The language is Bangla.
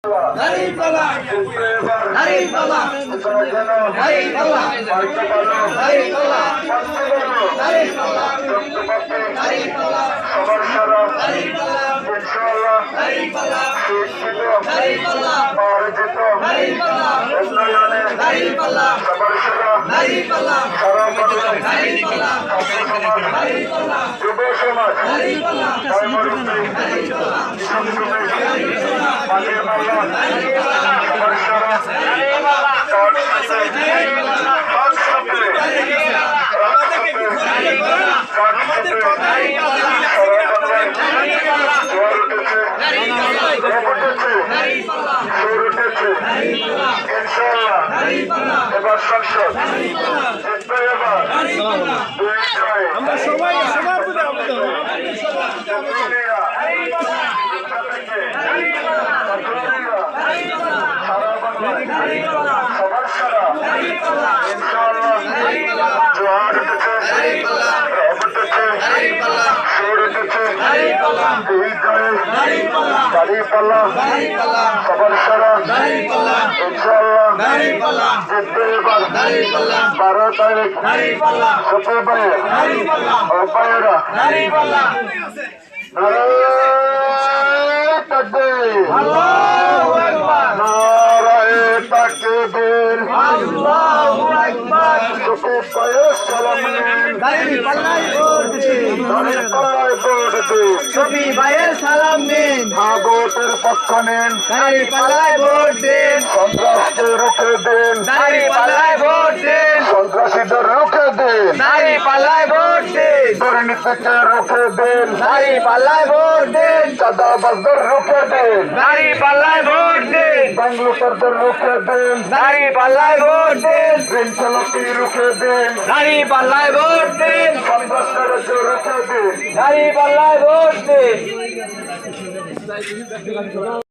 দাঁড়িপাল্লা দাঁড়িপাল্লা দাঁড়িপাল্লা দাঁড়িপাল্লা দাঁড়িপাল্লা দাঁড়িপাল্লা সবার সারা দাঁড়িপাল্লা ইনশাআল্লাহ দাঁড়িপাল্লা শিক্ষিত দাঁড়িপাল্লা মার্জিত দাঁড়িপাল্লা উন্নয়নে দাঁড়িপাল্লা সবার সারা দাঁড়িপাল্লা সারা বাংলায় দাঁড়িপাল্লা দাঁড়িপাল্লা যুব সমাজ দাঁড়িপাল্লা কর্মরূপে দাঁড়িপাল্লা কৃষক শ্রমিক মালিক মাল্লা সবার সারা কাঠ ছাত্রে এবার সংসদ জিতবে এবার আমরা সবাই সবার প্রতি সবার সারা ইনশাআল্লাহ জোয়ার উঠেছে রব উঠেছে সুর উঠেছে এই গায়ে দাঁড়িপাল্লা সবার সারা ইনশাআল্লাহ জিতবে এবার 12 তারিখ শুক্রবারে অপায়রা ছবি ভাইয়ের সালাম দিন ভোটের পক্ষ নেন দাঁড়িপাল্লায় ভোট দিন সন্ত্রাসকে রুখে দিন দাঁড়িপাল্লায় ভোট দিন সন্ত্রাসীদের রুখে দিন দাঁড়িপাল্লায় ভোট দিন দুর্নীতিকে রুখে দিন দাঁড়িপাল্লায় ভোট দিন চাঁদাবাজদের রুখে দিন দাঁড়িপাল্লায় ভোট দিন বাংলুকারদের রুখে দিন দাঁড়িপাল্লায় ভোট দিন ঋণ চালককে রুখে দিন দাঁড়িপাল্লায় ভোট দিন সন্ত্রাসীদেরকে রুখে দিন দাঁড়িপাল্লায় ভোট দিন